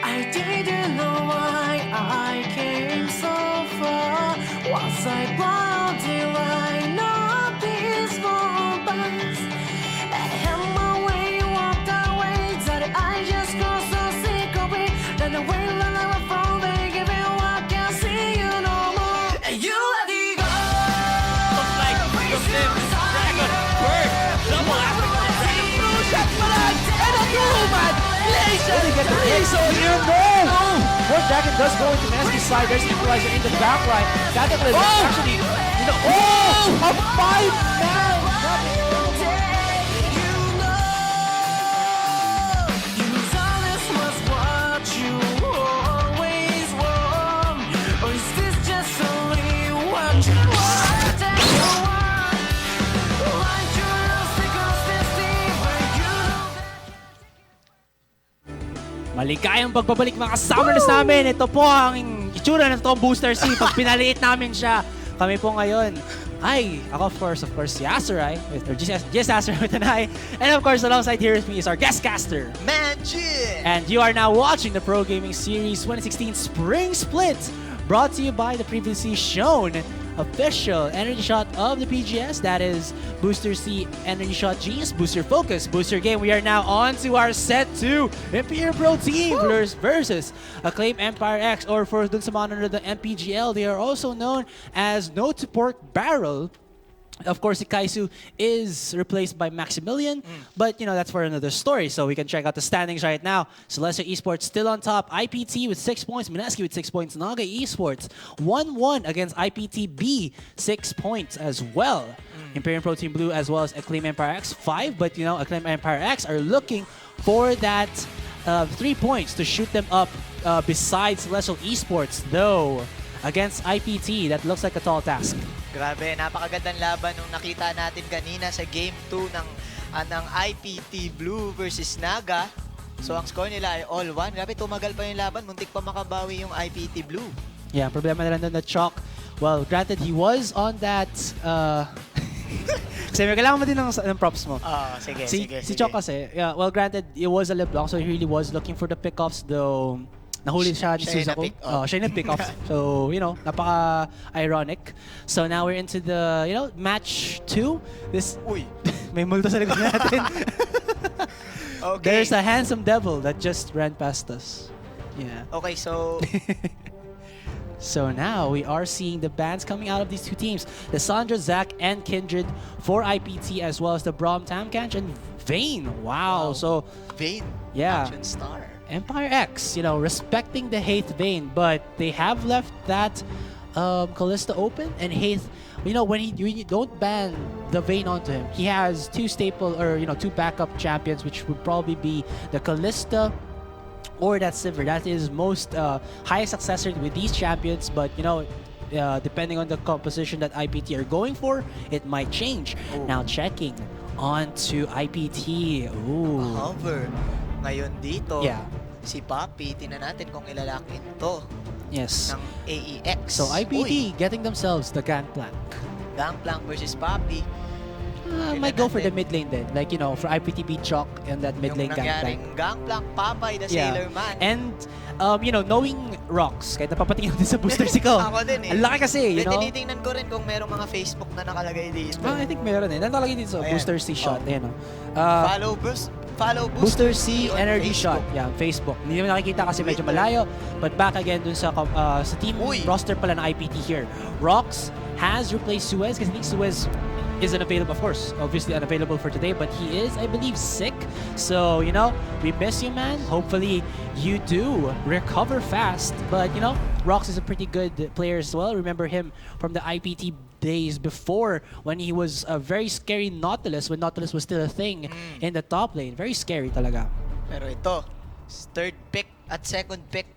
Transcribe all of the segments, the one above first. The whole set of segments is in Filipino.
I didn't know why I came so far. Was I blind till I know these moments? And my way walked away, that I just got so sick of it. Then the way that I was from, they give me what can't see you no more. And you let it go. Looks like from them, Dragon Bird. Double after Dragon Blue shot pa lang. And a two-man. Laser. So here, no! More Dragon does go into Nesky's side. There's equalizer in the back line. That is actually, you know, a 5-man! Maligayang pagbabalik mga summoners namin. Ito po ang itsura ng toong Booster C. Pag pinaliit namin siya, kami po ngayon ay, ako of course, si Aserai, or just Aserai with an I. And of course, alongside here with me is our guest caster, Magic! And you are now watching the Pro Gaming Series 2016 Spring Split, brought to you by the previously shown official energy shot of the PGS. That is Booster C Energy Shot G's Booster Focus, Booster Game. We are now on to our set 2 Imperial Pro Team versus Acclaim Empire X, or for dun sa mga nanonood ng MPGL, they are also known as No to Pork Barrel. Of course, Ikaisu is replaced by Maximilian, but you know, that's for another story. So we can check out the standings right now. Celestia Esports still on top. IPT with 6 points, Mineski with 6 points, Naga Esports 1-1 against IPT B, 6 points as well. Imperial Pro Team Blue as well as Acclaim Empire X 5, but you know, Acclaim Empire X are looking for that 3 points to shoot them up besides Celestial Esports, though. Against IPT, that looks like a tall task. Grabe, napakagandang laban nung nakita natin kanina sa Game 2 ng IPT Blue versus Naga. So ang score nila ay all-1. Grabe, tumagal pa yung laban. Muntik pa makabawi yung IPT Blue. Yeah, problema na lang doon na Chalk. Well, granted, he was on that... kasi may kailangan mo din ng props mo. Sige. Si Chalk kasi, yeah, well, granted, it was a lip block, so he really was looking for the pickoffs, though... Nahuli siya ni Suzaku. Siya yung pick-off. So, you know, napaka-ironic. So now we're into the, you know, match 2. This... Uy! May multo sa likod natin. Okay. There's a handsome devil that just ran past us. Yeah. Okay, so... So now we are seeing the bans coming out of these two teams. The Sandra, Zach, and Kindred for IPT, as well as the Braum, Tamkanch, and Vayne. Wow. So... Vayne. Yeah. Action star. Empire X, you know, respecting the Haith Vayne, but they have left that Callista open, and Haith, you know, when you don't ban the Vayne onto him, he has two backup champions, which would probably be the Callista or that Sivir. That is most highest successor with these champions, but you know, depending on the composition that IPT are going for, it might change. Ooh. Now checking on to IPT. Ooh. Hover. Ngayon dito, yeah. Si Papi, tinan natin kung ilalakin to. Yes. Ng AEX. So IPT getting themselves the Gangplank. Gangplank versus Papi. Might go for the mid lane then. Like, you know, for IPT beat Chalk and that mid lane Gangplank. Yung Gangplank, Papay, the Sailor Man. And, you know, knowing Rocks, kahit napapatingin din sa booster si ko. Ako din eh. Ang laki kasi, you know. Tinitingnan ko rin kung merong mga Facebook na nakalagay dito. I think meron eh. Nakalagay dito sa Booster C shot. Ayan o. Follow Booster C Energy Shot. Yeah, Facebook. Hindi naman nakikita kasi medyo malayo. But back again dun sa team roster pala ng IPT here. Rocks has replaced Suez kasi I think Suez is unavailable, of course, obviously unavailable for today, but he is, I believe, sick. So, you know, we miss you, man. Hopefully, you do recover fast. But, you know, Rox is a pretty good player as well. Remember him from the IPT days before when he was a very scary Nautilus, when Nautilus was still a thing in the top lane. Very scary talaga. Pero ito, third pick at second pick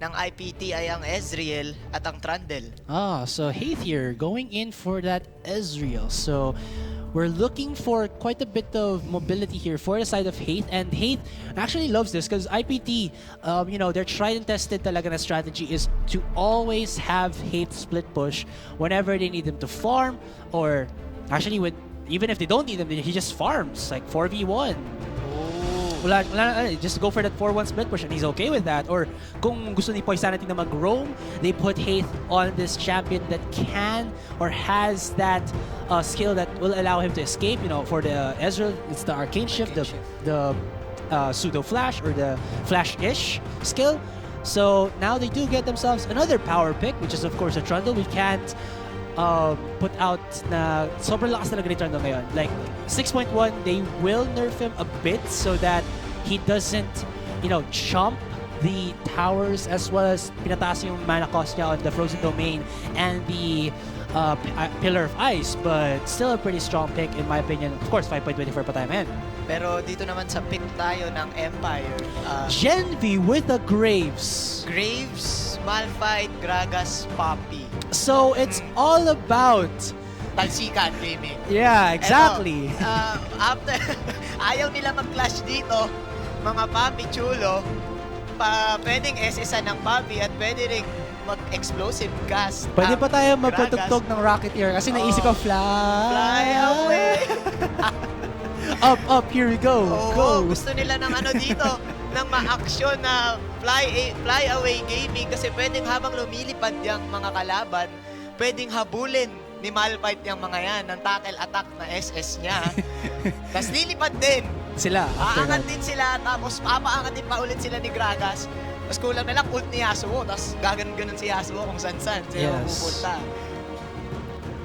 ng IPT ay ang Ezreal at ang Trundle. So Haith here going in for that Ezreal. So we're looking for quite a bit of mobility here for the side of Haith, and Haith actually loves this because IPT, you know, their tried and tested talaga na strategy is to always have Haith split push whenever they need them to farm, or actually even if they don't need them, he just farms like 4v1. just go for that 4-1 split push and he's okay with that. Or kung gusto ni Poisanity na mag-roam, they put Haith on this champion that can or has that skill that will allow him to escape. You know, for the Ezreal, it's the Arcane Shift, the pseudo flash or the flash-ish skill. So now they do get themselves another power pick, which is of course a Trundle. We can't put out na sobrang lakas talaga ni Trundle ngayon. Like 6.1, they will nerf him a bit so that he doesn't, you know, chomp the towers, as well as pinataas yung mana cost niya on the Frozen Domain and the Pillar of Ice, but still a pretty strong pick in my opinion. Of course, 5.24 pa tayo, man. Pero dito naman sa pick tayo ng Empire. Genvi with the Graves. Graves, Malphite, Gragas, Poppy. So it's all about Talsikan gaming. Yeah, exactly. Eto, after ayaw nila mag-clash dito, mga Poppy chulo, pwedeng SS-an ng Poppy at pwede rin mag-explosive gas. Pwede pa tayo Gragas. magpatugtog ng Rocketeer kasi naisip ko Fly away! Up, here we go. Go. Gusto nila ng ano dito, ng ma-action na fly away gaming kasi pwedeng habang lumilipad yung mga kalaban, pwedeng habulin ni Malphite yung mga yan ng tackle attack na SS niya. Tapos lilipad din. Sila. Aangat din sila, tapos papaangat din pa ulit sila ni Gragas. Tapos kulang na lang ult ni Yasuo, tapos gaganon-ganon si Yasuo kung saan-saan. Sila pupunta.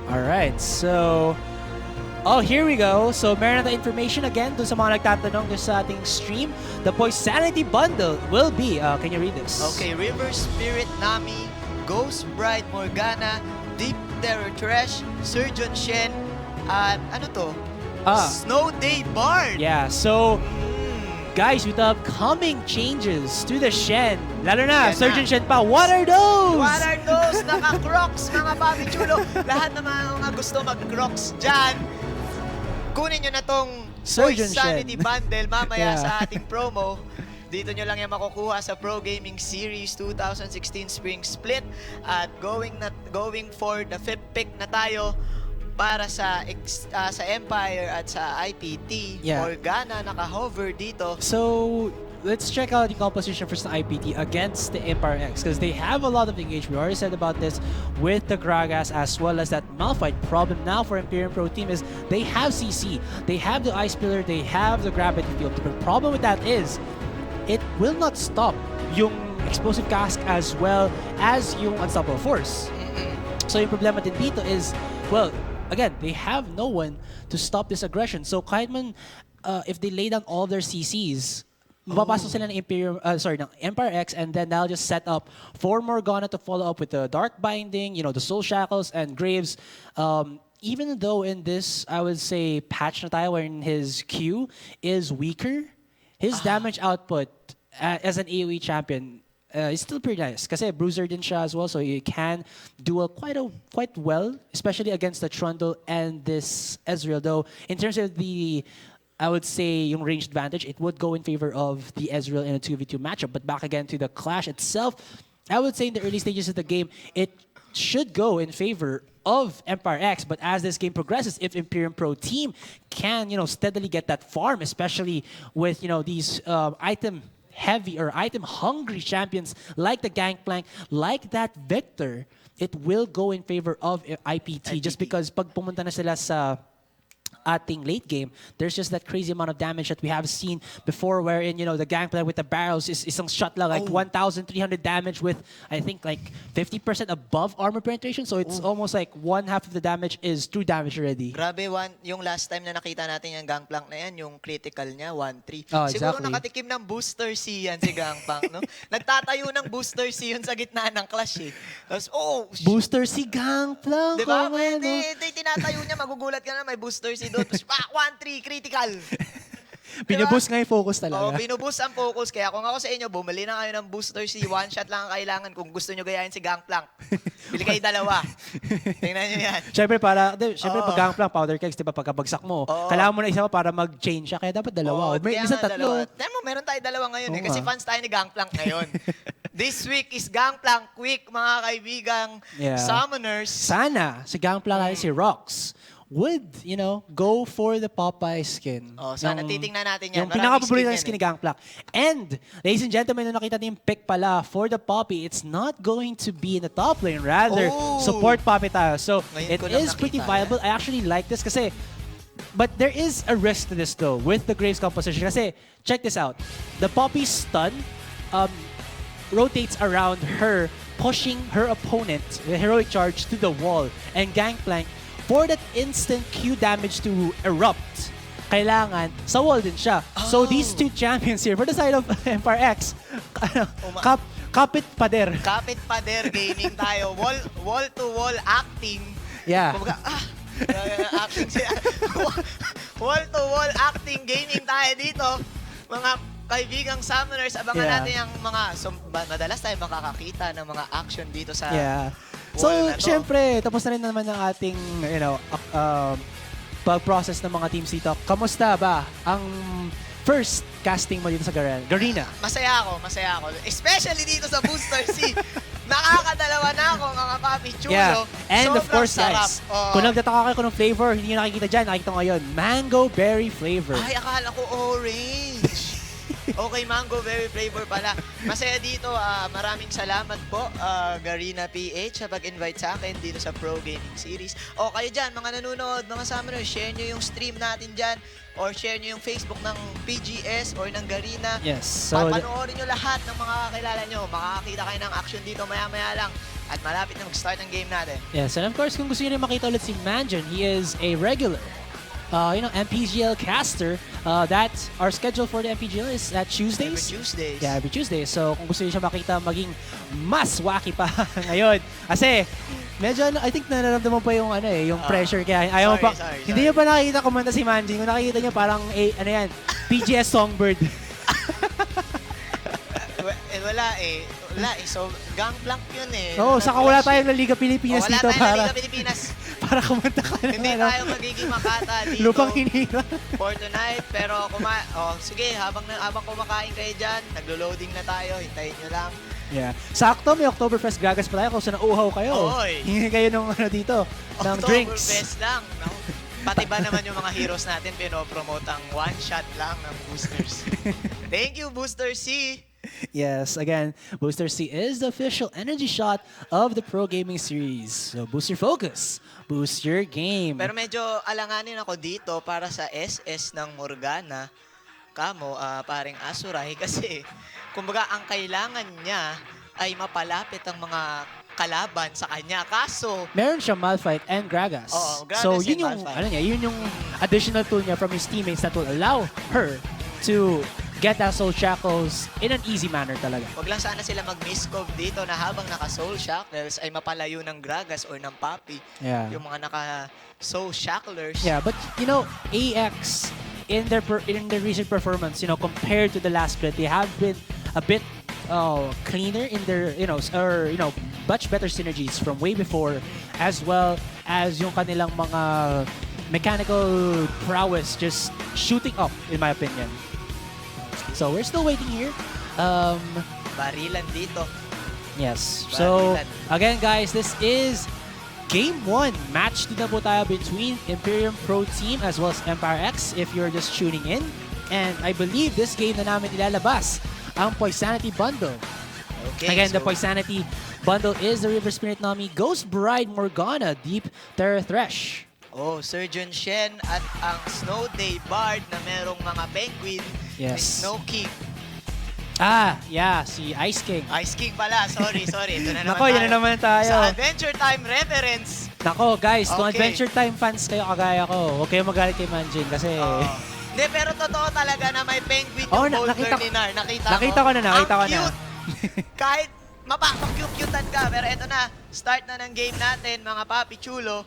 Alright, so here we go. So meron na information again dun sa mga nagtatanong dun sa ating stream. The Poisanity bundle will be, can you read this? Okay, River Spirit Nami, Ghost Bride Morgana, Deep Terror Trash, Surgeon Shen, at ano to? Snow Day Bard! Yeah, so guys, with the upcoming changes to the Shen, lalo na, Surgeon Shen pa, what are those? What are those? Naka-crocs, mga papi chulo. Lahat ng mga gusto mag-crocs dyan, kunin nyo na tong Poisanity bundle mamaya sa ating promo. Dito nyo lang yan makukuha sa Pro Gaming Series 2016 Spring Split. At going for the 5th pick na tayo para sa Empire at sa IPT. Morgana naka-hover dito. So let's check out the composition for the IPT against the Empire X, because they have a lot of engagement. We already said about this with the Gragas as well as that Malphite. Problem now for Imperium Pro team is they have CC, they have the Ice Pillar, they have the Gravity Field. The problem with that is it will not stop yung Explosive Cask as well as yung Unstoppable Force. So yung problema din dito is, well, again, they have no one to stop this aggression. So kahit man, if they lay down all their CCs, mapapasok sila ng ng Empire X, and then they'll just set up for Morgana to follow up with the Dark Binding, you know, the Soul Shackles and Graves. Even though in this, I would say, patch na tayo wherein his Q is weaker, his damage output as an AoE champion is still pretty nice. Kasi bruiser din siya as well, so you can do quite well, especially against the Trundle and this Ezreal. Though, in terms of the, I would say, yung range advantage, it would go in favor of the Ezreal in a 2v2 matchup. But back again to the clash itself, I would say in the early stages of the game, it should go in favor of Empire X. But as this game progresses, if Imperium Pro team can, you know, steadily get that farm, especially with, you know, these item-heavy or item-hungry champions like the Gangplank, like that Victor, it will go in favor of IPT. Just because pag pumunta na sila sa ating late game, there's just that crazy amount of damage that we have seen before, wherein, you know, the Gangplank with the barrels is isang shot lang, like 1,300 damage with, I think, like 50% above armor penetration. So it's almost like one half of the damage is true damage already. Grabe, yung last time na nakita natin yung Gangplank na yan, yung critical niya, 1-3. Oh, Siguro exactly. nakatikim ng booster C yan si Gangplank, no? Nagtatayo ng booster C yun sa gitna ng clash, eh. Tapos, Booster si Gangplank. diba? Pwede, tinatayo niya, magugulat ka na, may booster C doon. Tapos, 1-3, critical. Binuboost nga yung focus talaga. Binuboost ang focus. Kaya kung ako sa inyo, bumili na kayo ng booster C. One shot lang ang kailangan kung gusto nyo gayahin si Gangplank. Bili kayo dalawa. Tingnan nyo yan. Siyempre, pag Gangplank, powder kegs, diba, pagkabagsak mo, kailangan mo na isa para mag-change siya. Kaya dapat dalawa. May isa tatlo. Tignan mo, meron tayo dalawa ngayon. Kasi fans tayo ni Gangplank ngayon. This week is Gangplank Week, mga kaibigang summoners. Sana, si Gangplank ay si Rox. would, go for the Popeye skin. Oh, sana titingnan natin yan. Yung Maraming pinaka-paborito ng skin skin yan ni Gangplank. And, ladies and gentlemen, nung nakita niyo yung pick pala for the Poppy, it's not going to be in the top lane. Rather, Oh! support Poppy tayo. So, Ngayon it ko lang is pretty nakita viable. I actually like this kasi, but there is a risk to this though, with the Graves composition. Kasi, check this out. The Poppy's stun rotates around her, pushing her opponent, the heroic charge, to the wall. And Gangplank, for that instant Q damage to erupt, kailangan sa wall din siya. So these two champions here, for the side of Empire X, kapit pader. Kapit pader gaming tayo. Wall-to-wall acting. Yeah. Kumbaga, acting siya. Wall-to-wall acting gaming tayo dito. Mga kaibigang summoners, abangan Yeah. natin yung mga, madalas tayo makakakita ng mga action dito sa Yeah. wall So, na to. syempre, tapos na rin naman ng ating, pag-process ng mga teams dito. Kamusta ba ang first casting mo dito sa Garena? Masaya ako. Especially dito sa Booster C. Nakakadalawa na ako, mga papi chulo. Yeah. And of Sobrang course, sarap. guys, kung nagtataka kayo kung flavor, hindi nyo nakikita dyan, nakikita ko ngayon, mango berry flavor. Ay, akala ko orange. Okay, mango berry flavor pala. Masaya dito. Maraming salamat po, Garena PH, sa pag-invite sa akin dito sa Pro Gaming Series. O kayo dyan, mga nanonood, mga summoners, share nyo yung stream natin dyan or share nyo yung Facebook ng PGS or ng Garena. Yes. So, Panoorin nyo lahat ng mga kakilala nyo. Makakakita kayo ng action dito maya-maya lang. At malapit na mag-start ang game natin. yes, and of course, kung gusto nyo rin makita ulit si Manjon, he is a regular MPGL caster. That our schedule for the MPGL is at Tuesdays. Every Tuesdays. Yeah, every Tuesday. So, kung gusto niyo siya makita maging mas wacky pa ngayon. Kasi, medyo, I think nararamdaman pa yung, yung pressure. Kaya, ayaw mo pa, sorry. hindi niyo pa nakikita kumanta si Manjin. Kung nakikita niyo, parang, PGS Songbird. Wala eh. So, Gangplank yun eh. Oo, saka wala tayong La Liga Pilipinas wala dito tayong para, Liga Pilipinas. para kumanta ka ng, Hindi tayo magiging makata dito. lupang hinira. For tonight. Pero, sige, habang kumakain kayo dyan, naglo-loading na tayo. Hintayin nyo lang. Yeah. Sakto, may Oktoberfest gagas pa tayo kung saan nauuhaw kayo. Oy. Hingi kayo ng dito, ng drinks. Oktoberfest lang. No? Pati ba naman yung mga heroes natin, pinopromote ang one shot lang ng boosters. Thank you, Booster C. Yes, again, Booster C is the official energy shot of the Pro Gaming Series. So boost your focus, boost your game. Pero medyo alanganin ako dito para sa SS ng Morgana. Kamo, paring Asuray kasi kumbaga ang kailangan niya ay mapalapit ang mga kalaban sa kanya. Kaso, meron siya Malphite and Gragas. Oo, Gragas so and yun yung Malphite. yun yung additional tool niya from his teammates that will allow her to get that Soul Shackles in an easy manner talaga. wag lang sana sila mag-miscove dito na habang naka-Soul Shackles ay mapalayo ng Gragas or ng Papi. Yeah. Yung mga naka-Soul Shacklers. Yeah, but AEX in their recent performance, compared to the last split, they have been a bit cleaner in their, much better synergies from way before, as well as yung kanilang mga mechanical prowess just shooting up, in my opinion. So we're still waiting here. Barilan dito. Yes. So, Barilan. again guys, this is Game 1. Match din na po tayo between Imperium Pro Team as well as Empire X if you're just tuning in. And I believe this game na namin ilalabas ang Poisanity Bundle. Okay, Again, the so, Poisanity Bundle is the River Spirit Nami, Ghost Bride Morgana, Deep Terror Thresh. Surgeon Shen at ang Snow Day Bard na merong mga penguin. Yes. May Snow King. Yeah, si Ice King. Ice King pala. Sorry. Ito na naman Nako, yan na naman tayo. Sa Adventure Time reference. Nako, guys, kung Okay. Adventure Time fans kayo kagaya ko, huwag kayong magalit kay Manjin kasi... Hindi, pero totoo talaga na may penguin Oh, yung boulder nakita- ni Nar. Nakita ko na. Ang cute. Kahit mapapag-cute-cutean ka. Pero eto na, start na ng game natin, mga papi chulo.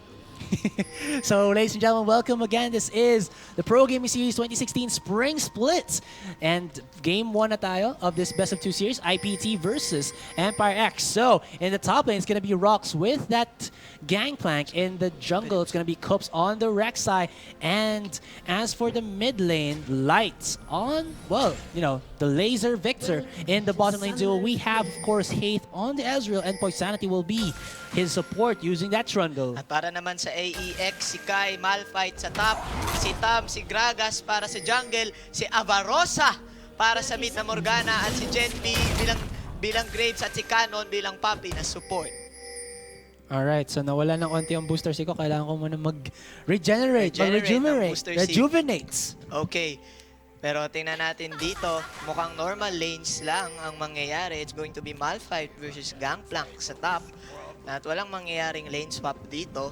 So, ladies and gentlemen, welcome again. This is the Pro Gaming Series 2016 Spring Split. And game 1 na tayo of this best of 2 series, IPT versus Empire X. So, in the top lane, it's going to be Rox with that Gangplank. In the jungle, it's going to be Kups on the Rek'Sai. And as for the mid lane, Lights on, the Laser Victor. In the bottom lane duo, we have, of course, Haith on the Ezreal. And Poisanity will be his support using that Trundle. At para naman sa AEX, si Kai, Malphite sa top, si Tam, si Gragas para sa jungle, si Avarosa para sa mid na Morgana, at si Genvi bilang Graves at si Canon bilang Papi na support. Alright, so nawala ng konti ang booster ko. Kailangan ko muna mag-regenerate, Mag-regenerate ng booster seat. rejuvenates. Okay. Pero tingnan natin dito, mukhang normal lanes lang ang mangyayari. It's going to be Malphite versus Gangplank sa top. At walang mangyayaring lane swap dito.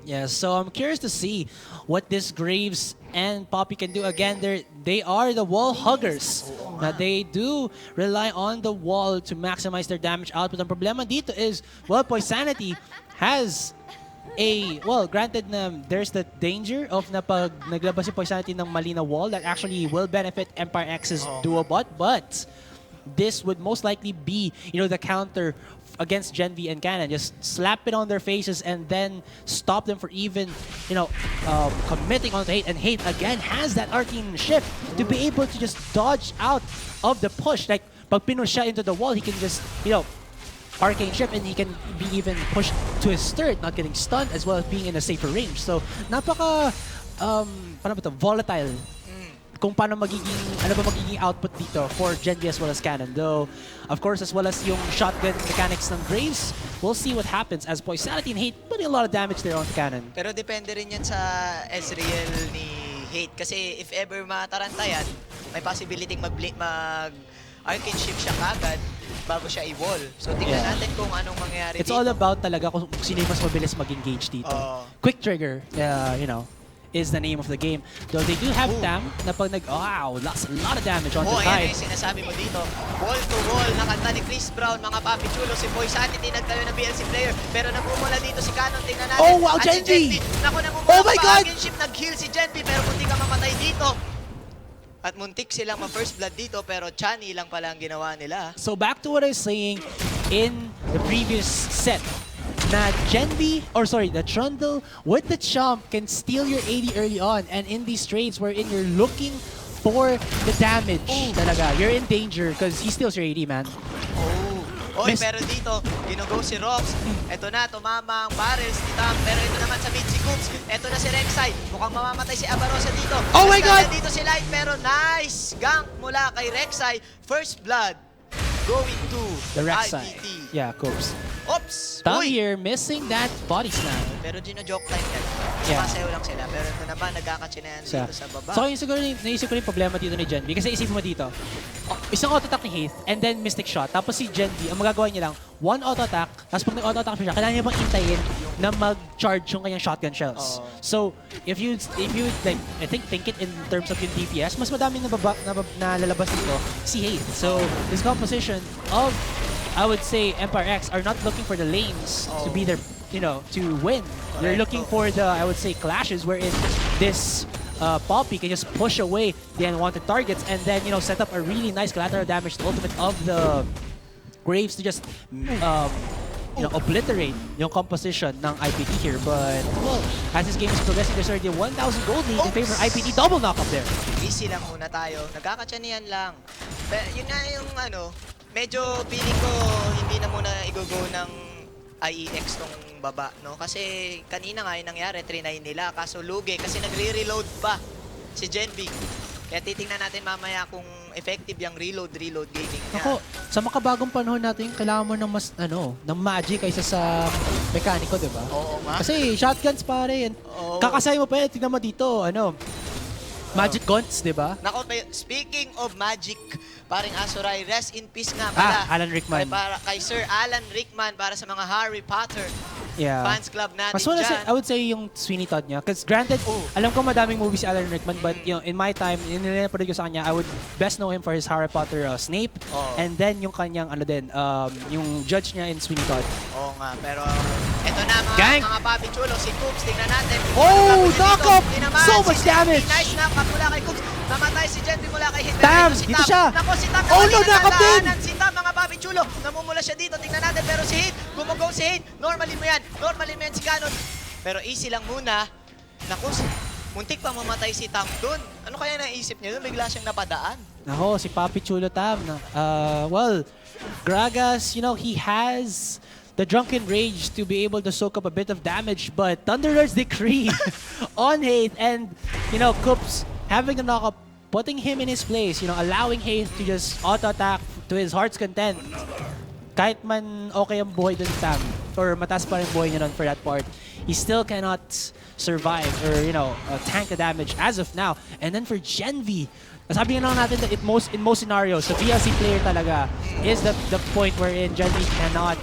Yeah, so I'm curious to see what this Graves and Poppy can do. Again, they are the wall huggers. Now, they do rely on the wall to maximize their damage output. Ang problema dito is, well, Poisanity has well, granted na there's the danger of na pag naglabas si Poisanity ng mali na wall that actually will benefit Empire X's duobot, but this would most likely be, the counter against Gen V and Canon. Just slap it on their faces and then stop them for even, committing on hate. And hate again has that arcane shift to be able to just dodge out of the push. Like, pag pinush siya into the wall, he can just, arcane shift and he can be even pushed to his third, not getting stunned, as well as being in a safer range. So, napaka, volatile kung paano ano ba magiging output dito for Gen V as well as Canon. Though, of course, as well as yung shotgun mechanics ng Graves, we'll see what happens as Poisanity and Hate putting a lot of damage there onto Canon. Pero depende rin yan sa Ezreal ni Hate. Kasi if ever mataranta yan, may possibility arcane shift siya kagad bago siya i-wall. So tingnan natin kung anong mangyayari It's dito. all about talaga kung sino yung mas mabilis mag-engage dito. Quick trigger, is the name of the game. Though they do have Tam na pag lost a lot of damage onto Kai. Ayan yung sinasabi mo dito. Wall to wall na kanta ni Chris Brown, mga papi chulo. Si Poisanity nagtayo ng BLC player. Pero nagmumula dito si Canon. Tingnan natin. Oh, wow, at Gen V! Si naku, nagmumula Oh my God! Nag-heal si Gen V, pero muntik ka mamatay dito. At muntik silang ma-first blood dito, pero Chani lang pala ang ginawa nila. So back to what I was saying in the previous set. Na the Trundle with the Chomp can steal your AD early on, and in these trades wherein you're looking for the damage talaga, you're in danger because he steals your AD, man. Pero dito, ginugo si Rox. Ito na, tumama ang barrels ni Tam. Pero ito naman sa mid si Coops. Ito na si Rek'Sai. Mukhang mamamatay si Avarosa dito. Oh my God! Dito si Light, pero nice gank mula kay Rek'Sai. First blood going to The Rek'Sai. IPT. Yeah, Coops. Oops! Tam here missing that body slam. Pero gino-joke time yan. Sumasayaw lang sila. Pero ito naman, nagkakatsinayan dito sa baba. So yung siguro naisip ko rin problema dito ni Gen V. Kasi isipin mo dito, isang auto-attack ni Haith and then Mystic Shot. Tapos si Gen V, ang magagawa niya lang, one auto-attack, tapos pag nag-auto-attack siya, kailangan niya bang intayin na mag-charge yung kanyang shotgun shells. So, if you like, I think it in terms of yung DPS, mas madami na lalabas dito si Haith. So, this composition of, I would say, Empire X are not looking for the lanes to be their, to win. They're looking for the, I would say, clashes wherein this Poppy can just push away the unwanted targets and then, set up a really nice collateral damage to ultimate of the Graves to just, obliterate yung composition ng IPT here. But, well, as this game is progressing, there's already 1,000 gold lead in favor of IPT. Double knock-up there. Easy lang muna tayo. Nagkakatsanihan lang. Pero yun nga yung medyo feeling ko hindi na muna i-go ng IEX tong baba, no? Kasi kanina nga yung nangyari, 3-9 nila. Kaso lugi kasi nagre-reload pa si Gen V. Kaya titingnan natin mamaya kung effective yung reload gaming niya. Ako, sa makabagong panahon natin, kailangan mo ng mas, ng magic kaysa sa mekaniko, di ba? Oo nga. Kasi shotguns pare, kakasay mo pa yan, tignan mo dito, magic guns, di ba? Nako, speaking of magic, paring Asuray, rest in peace nga pala. Alan Rickman. Kay Sir Alan Rickman para sa mga Harry Potter fans club natin Mas dyan. I would say yung Sweeney Todd niya. Because granted, alam ko madaming movies si Alan Rickman, but in my time, nilipanood ko sa kanya, I would best know him for his Harry Potter Snape, and then yung kanyang, yung judge niya in Sweeney Todd. Oo nga, pero eto na mga papi chulo, si Coops, tingnan natin. Knock-up! So much damage! Nice knock-up mula kay Coops. Namatay si Genvi mula kay Hit. Tam! Dito siya! Nako, si Tam! Oh no, knock-up din! Si Tam, mga papi chulo. Namumula siya dito, tingnan natin. Pero si Hit, gumugaw si Hit. Normally mo yan si Canon. Pero easy lang muna. Nako, muntik pa mamatay si Tam dun. Ano kaya naisip niya dun? Bigla siyang napadaan. Nako, si Papi Chulo Tam. Well, Gragas, he has the Drunken Rage to be able to soak up a bit of damage, but Thunderlord's Decree on Haith, and, you know, Coops having the knock-up, putting him in his place, you know, allowing Haith to just auto-attack to his heart's content. Kahit man okay ang buhay dun Tam, or mataas pa rin buhay niya nun for that part, he still cannot survive or, you know, tank the damage as of now. And then for Gen V, sabi nga natin that in most scenarios, the VLC player talaga is the point wherein Gen V cannot,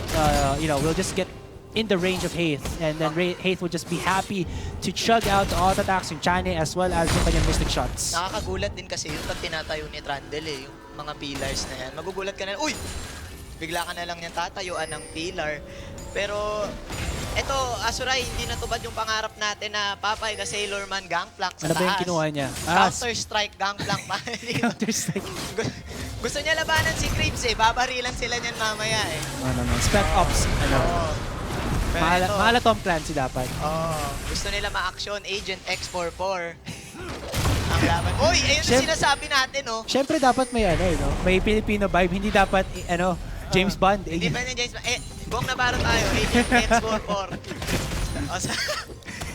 you know, will just get in the range of Haith, and then Haith will just be happy to chug out the auto attacks yung Chane as well as yung kanyang mystic shots. Nakakagulat din kasi yung pag tinatayo ni Trundle eh, yung mga pillars na yan. Magugulat ka na, uy! Bigla ka na lang niyang tatayuan ng pillar. Pero, eto, Asuray, hindi natupad yung pangarap natin na papay ka Sailor Man Gangplank sa Ano ba yung taas. kinuha niya? Counter-Strike Gangplank pa. Counter-Strike. Gusto niya labanan si Graves eh. Babarilan sila niyan mamaya eh. Ano naman, Spec Ops. Ano? Pero ito, Mahala Tom Clancy dapat. gusto nila ma-action Agent X44. Ang laban. Uy, ayun na sinasabi natin, oh. Siyempre dapat may ano, no? May Filipino vibe, hindi dapat ano, James Bond. Hindi pwede James Bond. Bong Navarro tayo, Agent X44.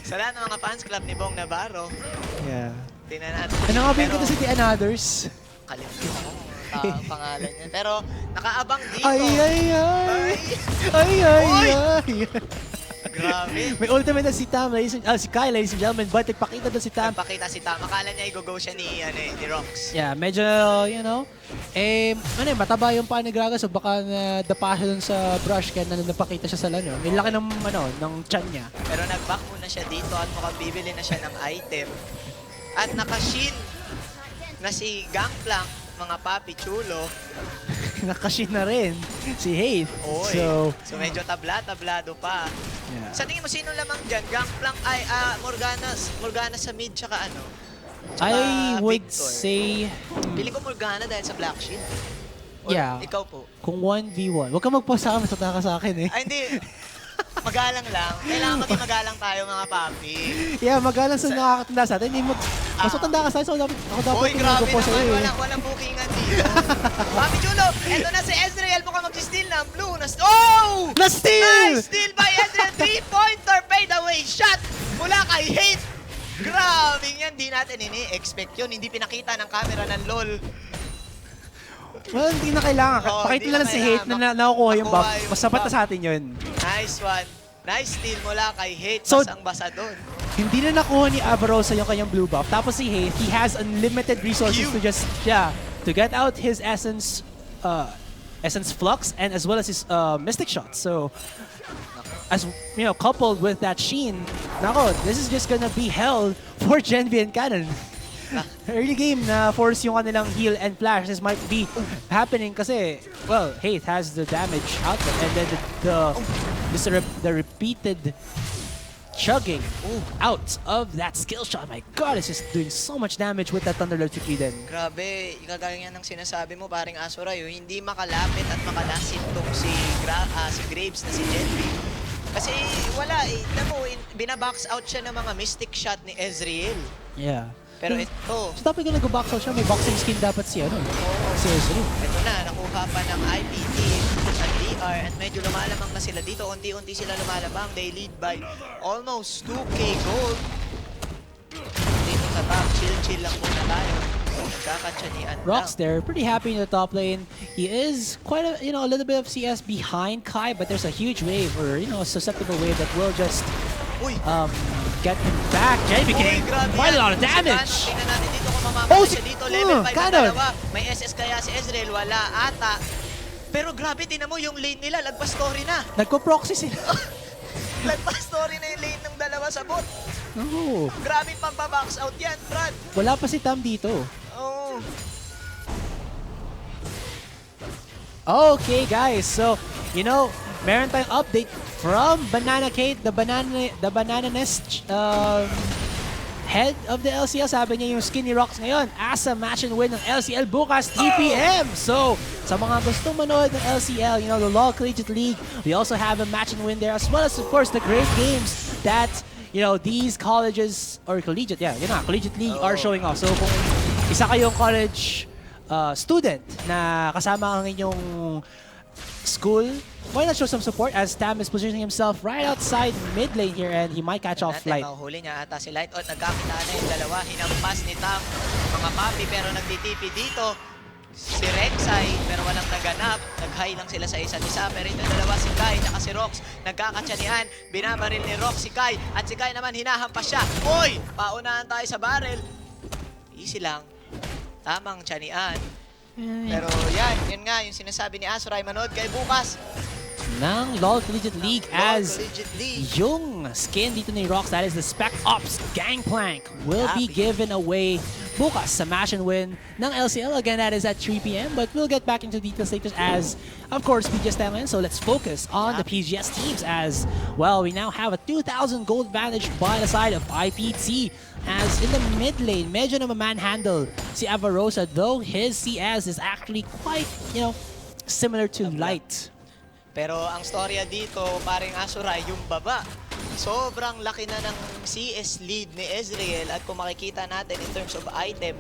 Sa lahat ng mga fans club ni Bong Navarro. Yeah. Tingnan natin. Ano nga ba yung kita si The Anothers? Kalimutan ko ang pangalan niya. Pero nakaabang dito. Ay, ay, ay! Ay, ay, ay! Grabe. May ultimate na si Tam, si Kyle, ladies and gentlemen, but nagpakita doon si Tam. Pakita si Tam. Akala niya i-go siya ni Rox. Yeah, medyo, you know, mataba yung paa ni Gragas, so baka nadapa siya dun sa brush kaya napakita siya sa lano. Yung laki ng chan niya. Pero nag-back muna siya dito at mukhang bibili na siya ng item. At nakashin na si Gangplank, mga papi chulo. Nakashin na rin si Haith. Oy. So medyo tablado pa. Yeah. Sa tingin mo, sino lamang dyan? Gangplank ay Morgana sa mid, tsaka ano? Tsaka I would Victor. say... Pili ko Morgana dahil sa Black Shield. Or Yeah. ikaw po? Kung 1v1. Huwag ka mag-pause sa akin, matata ka sa akin eh. Ay, hindi. Magalang lang. Kailangan maging magalang tayo, mga papi. Yeah, magalang sa nakakatanda sa atin. Mas matanda ka sa akin, so ako dapat Uy, grabe mag-pause naman. sa'yo eh. Walang bookingan dito. Papi Chulo, eto na si Ezreal. Mukhang mag-steal ng blue. Oh! Na-steal! Nice steal by Ezreal. 3-pointer fade away shot mula kay Haith. Grabe yan. Di natin ini-expect yun. Hindi pinakita ng camera ng LOL. Well, hindi na kailangan. Pakita hindi na lang na si Haith na nakukuha yung buff. Makuha yung Mas sapat na buff. sa atin yun. Nice one. Nice steal mula kay Haith. So, Basang-basa doon. Hindi na nakuha ni Avarosa yung kanyang blue buff. Tapos si Haith, he has unlimited resources to just, to get out his essence flux and as well as his mystic shots. So, as you know, coupled with that Sheen, nako, this is just gonna be hell for Gen V and Canon. Early game na force yung kanilang heal and flash. This might be happening kasi, well, Haith has the damage output and then the repeated chugging out of that skill shot. My God, it's just doing so much damage with that Thunderlord Decree then. Grabe, ikagaya ng sinasabi mo, paring Asuray, hindi makalapit at makalasit tong si Graves na si Genvi. Kasi wala eh, binabox out siya ng mga mystic shot ni Ezreal. Yeah. Pero ito, So dapat ko nag-box out siya, may boxing skin dapat si Ezreal. ito na, nakuha pa ng IPT at DR at medyo lumalamang na sila dito. Unti-unti sila lumalamang. They lead by almost 2k gold. Dito sa top, chill lang muna tayo. Nagkakatsanian Rox lang. there, pretty happy in the top lane. He is quite a, a little bit of CS behind Kai, but there's a huge wave or, a susceptible wave that will just get him back. Jamie getting quite a lot of damage. Tingnan natin dito kung mamamatay siya dito. Level 5 na Cannon. dalawa. May SS kaya si Ezreal, wala ata. Pero grabe, tinan mo yung lane nila, lagpas story na. Nagko-proxy sila. Lagpas story na yung lane ng dalawa sa bot. No. Grabe pang-box out yan, Brad. Wala pa si Tam dito. Oh. Okay, guys. So, meron tayong update from Banana Kate, the bananist head of the LCL. Sabi niya yung Skinny Rocks ngayon as a match and win ng LCL bukas 3 p.m. So, sa mga gustong manood ng LCL, the LoL Collegiate League, we also have a match and win there as well as, of course, the great games that, these colleges, or collegiate, collegiate league are showing off. So, kung isa kayong college student na kasama ang inyong School, why not show some support as Tam is positioning himself right outside mid lane here and he might catch off Light. Mahuhuli niya ata si Light. O, nagkakita na yung dalawa. Hinampas ni Tam mga papi pero nagtitipi dito. Si Rek'Sai pero walang naganap. Nag-high lang sila sa isa't isa. Pero ito dalawa si Kai at si Rox. Nagkakatsanihan. Binabaril ni Rox si Kai. At si Kai naman hinahampas siya. Uy! Paunahan tayo sa barrel. Easy lang. Tamang tsanian. Pero yan nga yung sinasabi ni Azuray. Manood kayo bukas ng LoL Collegiate League as Collegiate League. yung skin dito ni Rox, that is the Spec Ops Gangplank, will be given away bukas sa Mash and Win ng LCL. Again, that is at 3 p.m. But we'll get back into details later as, of course, PGS time in. So let's focus on the PGS teams as, well, we now have a 2,000 gold advantage by the side of IPT. As in the mid lane, medyo na manhandle si Avarosa, though his CS is actually quite, similar to Light. Pero ang storya dito, paring Azuray, yung baba. Sobrang laki na ng CS lead ni Ezreal at kung makikita natin in terms of item,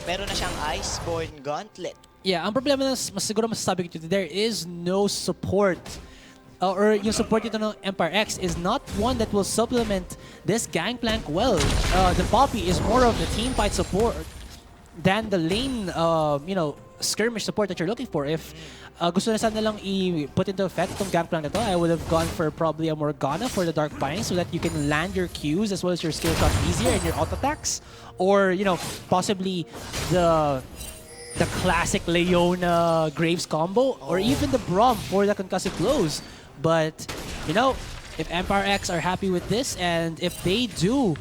meron na siyang Iceborne Gauntlet. Yeah, ang problema na siguro masasabi ko dito, there is no support. Or yung support dito ng Empire X is not one that will supplement this Gangplank well. The Poppy is more of the team fight support than the lane, skirmish support that you're looking for. If gusto na sana lang i-put into effect itong Gangplank na to, I would have gone for probably a Morgana for the Dark Pines so that you can land your Qs as well as your skill shots easier and your auto attacks. Or, possibly the classic Leona Graves combo, or even the Braum for the concussive blows. But, if Empire X are happy with this, and if they do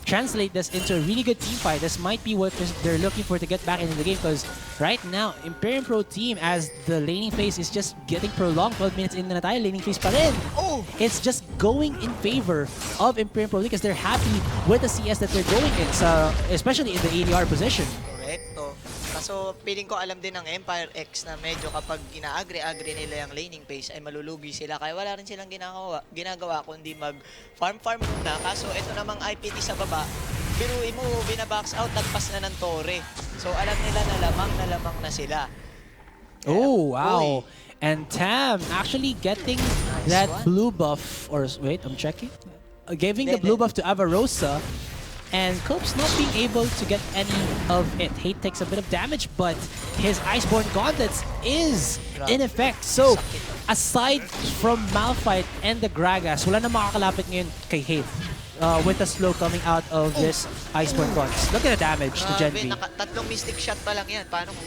translate this into a really good team fight, this might be what they're looking for to get back into the game. Because right now, Imperium Pro team, as the laning phase is just getting prolonged, 12 minutes in na tayo, laning phase pa rin. Oh! It's just going in favor of Imperium Pro because they're happy with the CS that they're going in, especially in the ADR position. Correcto. Kaso feeling ko alam din ng Empire X na medyo kapag ina-agree nila yung laning phase ay malulugi sila. Kaya wala rin silang ginagawa kundi mag-farm muna. Kaso ito namang IPT sa baba, biruin mo, binabox out, tagpas na ng Torre. So alam nila na lamang na sila. Oh, Uy. wow. And Tam actually getting that blue buff, or wait, I'm checking. Giving the blue buff to Avarosa. And Cope's not being able to get any of it. Hate takes a bit of damage, but his Iceborne Gauntlets is in effect. So, aside from Malphite and the Gragas, wala na makakalapit ngayon kay Hate with the slow coming out of this Iceborne Gauntlets. Look at the damage to Gen V. Tatlong mystic shot pa lang yan. Paano kung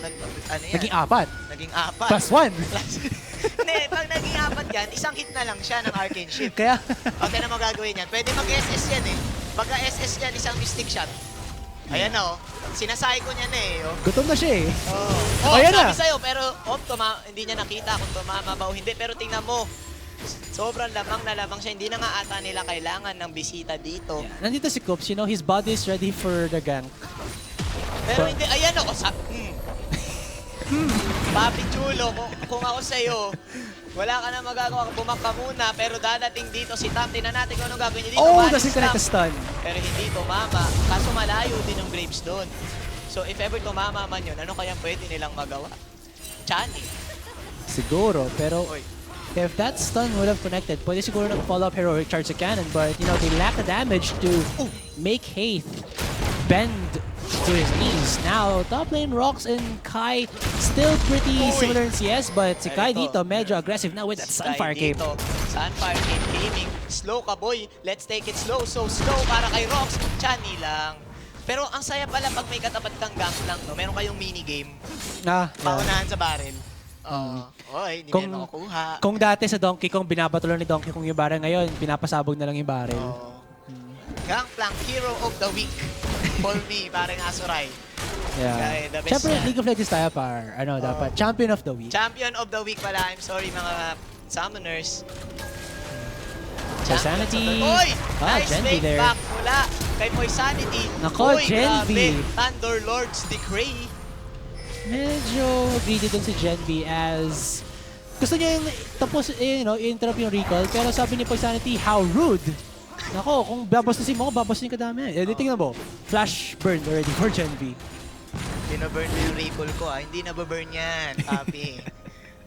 Naging apat. Naging apat. Plus one. Hindi, pag naging apat yan, isang hit na lang siya ng Arcane Shield. Kaya, Okay na magagawin yan. Pwede mag-SS yan eh. Pagka SS yan, isang mystic shot. Ayan na oh. Sinasay ko niya na eh. Oh. gutom na siya eh. Oh, Ayan sabi na. sa'yo, pero hindi niya nakita kung tumama ba o hindi. Pero tingnan mo, sobrang lamang siya. Hindi na nga ata nila kailangan ng bisita dito. Yeah. Nandito si Coops, his body is ready for the gank. Pero hindi, ayan ako. Papi Chulo, kung ako sa'yo, wala ka na magagawa, bumaka muna, pero dadating dito si Tam, tinan natin kung anong gagawin niya dito. Oh, doesn't connect the stun. Pero hindi tumama, kaso malayo din yung Graves doon. So if ever tumama man yun, ano kaya pwede nilang magawa? Chani. Siguro, pero Oy. if that stun would have connected, pwede siguro nag-follow-up heroic charge sa cannon, but they lack the damage to make Haith bend to his knees. Now, top lane Rox and Kai still pretty similar in CS, but si Kai dito medyo aggressive now with that Sunfire Cape. Sunfire Cape gaming. Slow ka boy, let's take it slow. So slow para kay Rox, Chani lang. Pero ang saya pala pag may katapat kang gank lang, no? Meron kayong minigame. Paunahan sa barrel. Oy, hindi mo nakukuha. Kung dati sa Donkey Kong, binabato lang ni Donkey Kong yung barrel, ngayon, pinapasabog na lang yung barrel. Gangplank Hero of the Week. For me, parang Azuray. Yeah. Okay, the best Siyempre, yan. League of Legends tayo dapat. Champion of the Week. Champion of the Week pala. I'm sorry mga summoners. Poisanity. Oy! Ah, Nice Gen V fake there. back mula kay Poisanity. Nako, Oy, Gen V. grabe. Thunder Lord's Decree. Medyo greedy dun si Gen V as gusto niya yung tapos, i-interrupt yung recall, pero sabi ni Poisanity, how rude. Nako, kung babastusin mo, babastusin ka dami. Tingnan mo, flash burn already for Gen V. Binaburn mo yung recall ko ah. Hindi nababurn yan, papi.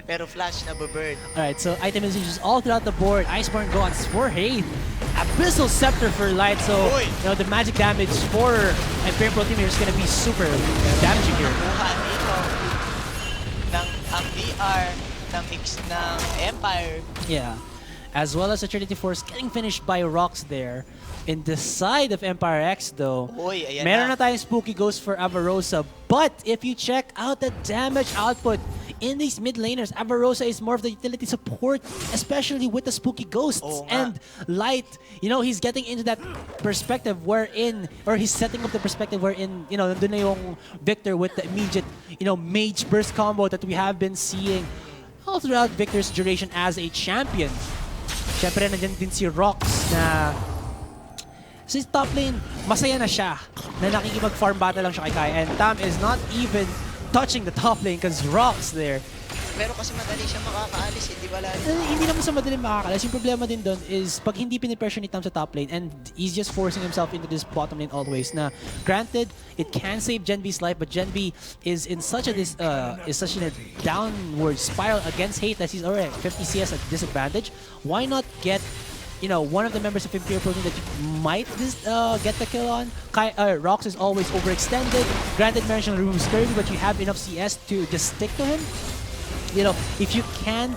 Pero Flash na burn. Alright, so item is all throughout the board. Iceborne goes for Haith. Abyssal Scepter for Light. So, Uy. you know, the magic damage for Imperial Pro Team here is gonna be super damaging here. Nakuha dito ang VR ng Empire. Yeah. As well as the Trinity Force getting finished by Rocks there. In the side of Empire X though, Uy, ayan meron na. na tayong Spooky Ghost for Avarosa. But if you check out the damage output in these mid laners, Avarosa is more of the utility support, especially with the Spooky Ghosts. Oo nga. And Light, you know, he's getting into that perspective wherein, or he's setting up the perspective wherein, you know, nandun na yung Victor with the immediate, you know, Mage Burst combo that we have been seeing all throughout Victor's duration as a champion. Siyempre, nandiyan din si Rox na si top lane, masaya na siya na nakikipag-farm battle lang siya kay Kai. And Tam is not even touching the top lane because Rox there. Pero kasi madali siya makakaalis, hindi ba lalo? Hindi naman sa madaling makakalas. Yung problema din doon is pag hindi pinipressure ni Tam sa top lane and he's just forcing himself into this bottom lane always na granted, it can save Gen B's life, but Gen B is in such a downward spiral against Hate that he's already 50 CS at disadvantage. Why not get, you know, one of the members of Imperial Pro Team that you might get the kill on? Rox is always overextended. Granted, meron siyang room scurvy, but you have enough CS to just stick to him. You know, if you can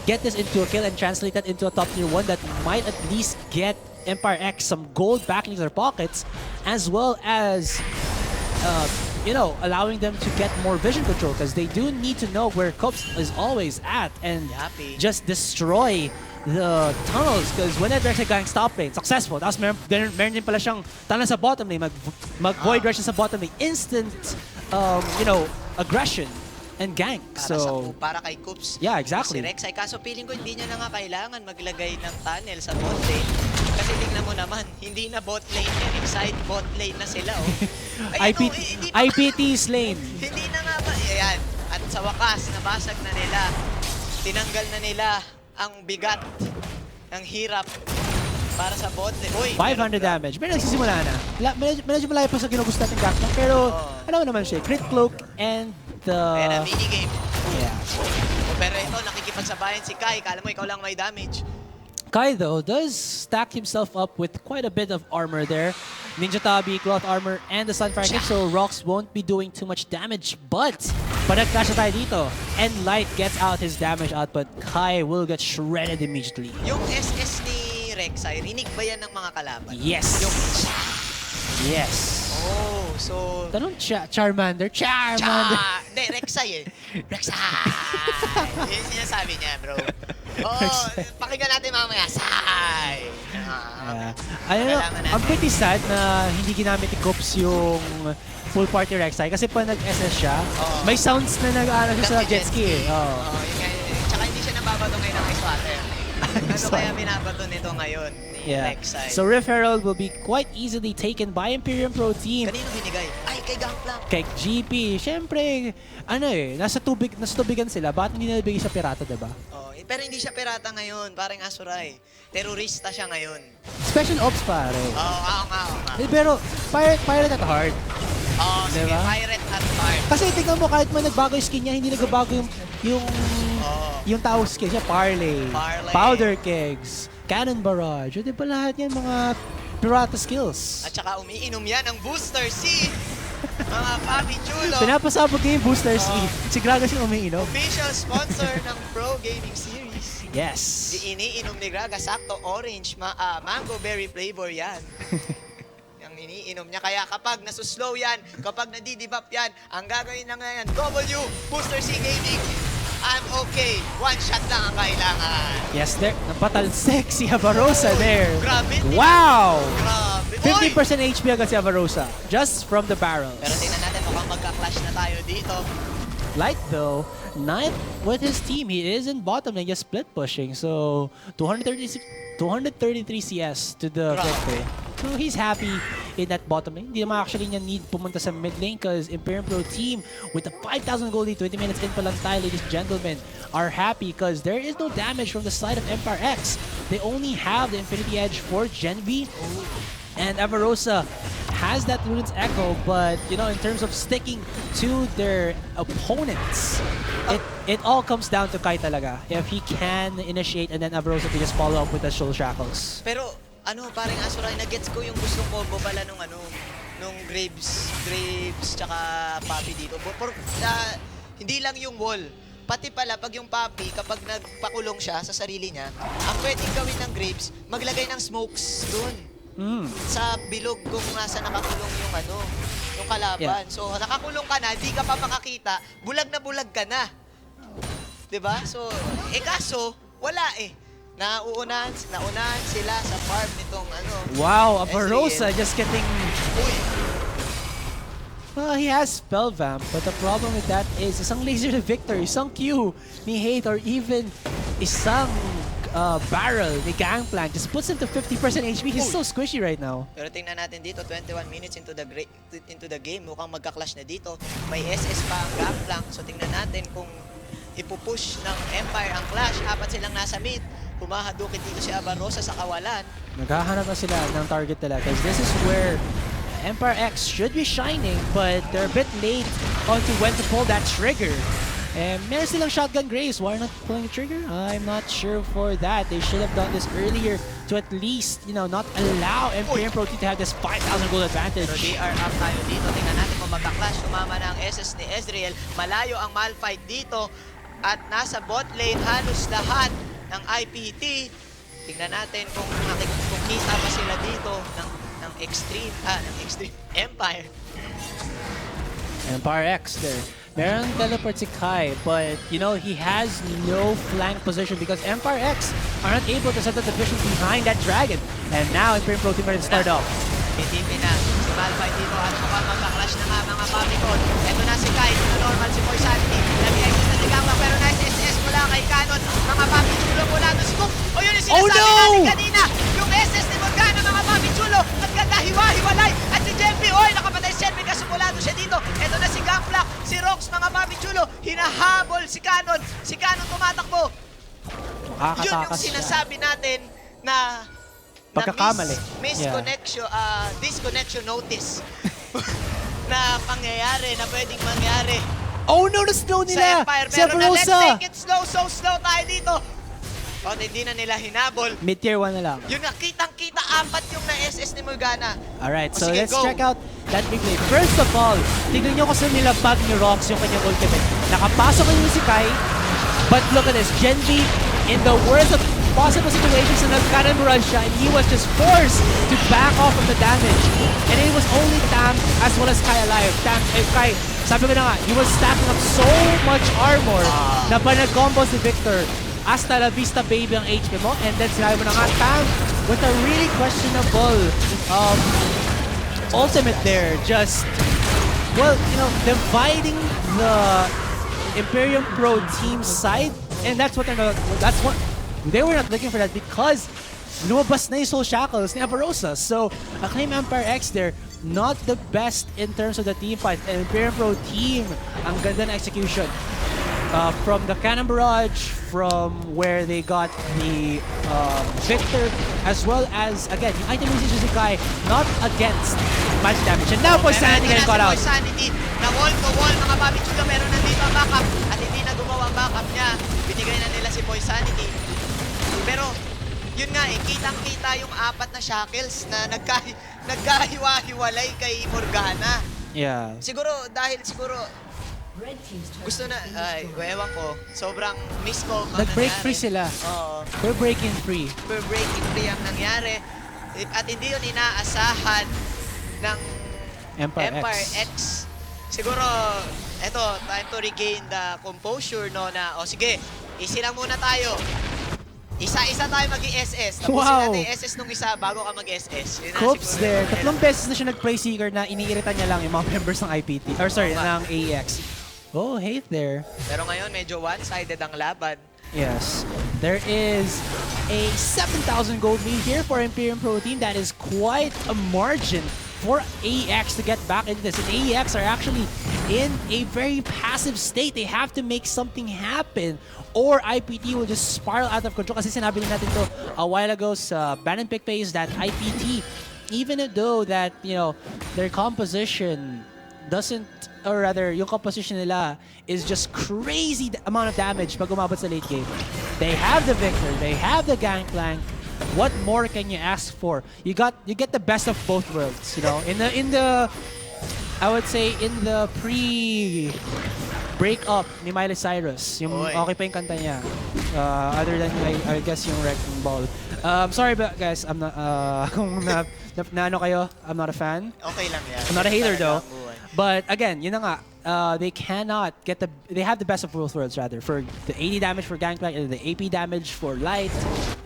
get this into a kill and translate that into a top tier 1 that might at least get Empire X some gold back into their pockets, as well as, you know, allowing them to get more vision control because they do need to know where Cops is always at and just destroy the tunnels because when that Rex going top lane, successful. Tapos meron din pala siyang tunnel sa bottom lane, mag-void rush sa bottom lane, instant, you know, aggression and gank. Para kay Coops. Yeah, exactly. Si Rek'Sai. Kaso feeling ko hindi niya na nga kailangan maglagay ng tunnel sa bot lane. Kasi tingnan mo naman, hindi na bot lane yan. Side bot lane na sila, oh. IPT's lane. Hindi na nga ba? Ayan. At sa wakas, nabasag na nila. Tinanggal na nila ang bigat, ang hirap para sa bot lane. Uy, 500 damage. Pero nagsisimula na. Medyo malayo pa sa ginugusto natin Gakma. Pero ano naman siya, crit cloak and the... Ayan, minigame. Yeah. Pero ito, nakikipagsabayan si Kai. Kala mo ikaw lang may damage. Kai though does stack himself up with quite a bit of armor there. Ninja Tabi, Cloth Armor, and the Sunfire Kit, so Rox won't be doing too much damage. But, nag-clash na tayo dito, and Light gets out his damage output, Kai will get shredded immediately. Yung SS ni Rek'Sai, rinig ba yan ng mga kalaban? Yes. Yung... Yes. Oh, so... Tanong Charmander. Hindi, Rek'Sai eh. Rek'Sai! Yun sinasabi niya, bro. Oh, pakinggan natin mamaya. Sai! I'm pretty sad na hindi ginamit ni Cops yung full party Rek'Sai kasi pa nag-SS siya, may sounds na nag-ano siya sa jet ski eh. Tsaka hindi siya nababato ngayon ng ice water. Ano kaya binabato nito ngayon ni Rek'Sai? So Rift Herald will be quite easily taken by Imperium Pro Team. Kanino binigay? Ay, kay Gangplank. Kay GP. Siyempre, ano eh, nasa tubigan sila. Bakit hindi nilibigay sa pirata, diba? Pero hindi siya pirata ngayon, parang Asuray. Terorista siya ngayon. Special Ops pare. Oo nga. Pero pirate at heart. Sige, diba? pirate at heart. Kasi tingnan mo, kahit man nagbago yung skin niya, hindi nagbago yung tao skin niya. Parley, Powder Kegs, Cannon Barrage. Di ba lahat yan mga pirata skills? At saka umiinom yan ang Booster C. Mga papi chulo. Pinapasabog niya yung Booster C. Si Gragas yung umiinom. Official sponsor ng Pro Gaming Series. Yes. Iniinom ni Gragas, sakto orange, mango berry flavor yan. Yung iniinom niya. Kaya kapag nasuslow yan, kapag nadidibap yan, ang gagawin na ngayon, W, Booster C Gaming. I'm okay. One shot lang ang kailangan. Yes, there. Napatalsik si Avarosa there. Grabe. Wow! Grabe. 50% HP agad si Avarosa. Just from the barrels. Pero tingnan natin, mukhang magka-clash na tayo dito. Light though, not with his team. He is in bottom lane, just split pushing. So, 233 CS to the victory. So he's happy in that bottom lane. Hindi naman actually niya need pumunta sa mid lane because Imperium Pro Team with the 5,000 gold lead, 20 minutes in pa lang tayo, ladies and gentlemen, are happy because there is no damage from the side of Empire X. They only have the Infinity Edge for Gen V. And Avarosa has that Ruden's Echo, but you know, in terms of sticking to their opponents, it all comes down to Kai talaga. If he can initiate and then Avarosa to just follow up with the Soul Shackles. Pero parang Asuray, na-gets ko yung gustong combo pala nung nung Graves tsaka Papi dito. Hindi lang yung wall. Pati pala, pag yung Papi, kapag nagpakulong siya sa sarili niya, ang pwedeng gawin ng Graves, maglagay ng smokes dun. Sa bilog kung nasa nakakulong yung kalaban. Yeah. So, nakakulong ka na, di ka pa makakita, bulag na bulag ka na. 'Di ba? So, kaso, wala eh. Nauunahan sila sa farm nitong Wow, Avarosa just getting... Uy! Well, he has Spell Vamp, but the problem with that is isang laser ni Victor, isang Q ni Hate, or even isang barrel ni Gangplank just puts him to 50% HP. He's so squishy right now. Pero tingnan natin dito, 21 minutes into the game, mukhang magka-clash na dito. May SS pa ang Gangplank, so tingnan natin kung ipupush ng Empire ang clash. Apat silang nasa mid. Humahadukit dito si Avarosa sa kawalan. Naghahanap na sila ng target nila because this is where Empire X should be shining, but they're a bit late onto when to pull that trigger. And meron silang shotgun Graves. Why not pulling the trigger? I'm not sure for that. They should have done this earlier to at least, you know, not allow Empire Pro Team to have this 5,000 gold advantage. So they are up tayo dito. Tingnan natin kung magka-clash. Tumama na ang SS ni Ezreal. Malayo ang Malphite dito. At nasa bot lane halos lahat ng IPT. Tingnan natin kung kita pa sila dito ng Extreme Empire. Empire X there. Meron teleport si Kai, but you know, he has no flank position because Empire X are not able to set up the vision behind that dragon. And now Imperial Pro Team ready to start off. Titipi na si Malphite dito at mukhang magka-clash na nga mga Famicom. Ito na si Kai, ito normal si Poisonity. Nag-exit na si Gamba pero nice SS mula kay Canon. Mga Papichulo mula doon si Cook. O yun yung sinasabi natin kanina. Yung SS ni Morgana mga Papichulo. Nagkakahiwa-hiwalay. At si Jempi, oy nakapatay si Jempi kasi mula doon siya dito. Ito na si Gangplank, si Rox mga Papichulo. Hinahabol si Canon. Si Canon tumatakbo. Yun yung sinasabi natin na pagkakamali. Misconnection, disconnection notice na pangyayari, na pwedeng mangyari. Oh no, na-slow nila! Sa Empire, Si pero na let's Avarosa! take it slow, so slow tayo dito. O, hindi na nila hinabol. Mid-tier 1 na lang. Yun na, kitang-kita, apat yung na-SS ni Morgana. Alright, so sige, let's go. check out that big play. First of all, tignan nyo kasi nilabag ni Rox yung kanyang ultimate. Nakapasok na yun si Kai, but look at this, Genji in the worst of possible situations na nagkaroon run siya, and he was just forced to back off of the damage. And it was only Tam as well as Kai alive. Kai, sabi ko na nga, he was stacking up so much armor na pa nag-combo si Victor. Hasta la vista baby ang HP mo, and then sinabi mo na nga, Tam, with a really questionable ultimate there, just, well, you know, dividing the Imperium Pro team side, and that's what they were not looking for that because lumabas na yung Soul Shackles ni Avarosa. So, Acclaim Empire X there, not the best in terms of the team fight. And Imperium Pro team, ang ganda na execution. From the Cannon Barrage, from where they got the Victor, as well as, again, yung item usage si Kai, not against magic damage. And now, Poisonity getting caught out. Poisonity, na wall to wall, mga Papichulo, pero nandito ang backup. At hindi na gumawa ang backup niya. Binigay na nila si Poisonity. Pero, yun nga kitang-kita yung apat na shackles na nagkahiwa-hiwalay kay Morgana. Yeah. Siguro, gusto na, ewan ko, sobrang misco. Nag-break free sila. Oo. We're breaking free. We're breaking free ang nangyari. At hindi yun inaasahan ng Empire X. Siguro, eto, time to regain the composure, no, na, sige, easy lang muna tayo. Isa-isa tayo mag-i-SS. Tapusin natin yung SS nung isa bago ka mag-SS. Copes there. Tatlong beses na siya nag-play seeker na iniirita niya lang yung mga members ng IPT. Or sorry, ng AEX. Oh, hate there. Pero ngayon, medyo one-sided ang laban. Yes. There is a 7,000 gold lead here for Imperium Pro Team. That is quite a margin for AEX to get back into this. And AEX are actually in a very passive state. They have to make something happen or IPT will just spiral out of control. Kasi sinabi natin to a while ago sa Ban and Pick phase that IPT even though that, their composition doesn't, or rather, yung composition nila is just crazy amount of damage pag umabot sa late game. They have the Victor, they have the Gangplank. What more can you ask for? You get the best of both worlds, In the I would say in the breakup ni Miley Cyrus, yung okay pa yung kanta niya. Other than I guess yung Wrecking Ball. Sorry but guys, I'm not kung na ano kayo, I'm not a fan. Okay lang yan. I'm not a hater though. But again, yun na nga, they cannot get they have the best of both worlds rather. For the 80 damage for Gangplank and the AP damage for Light,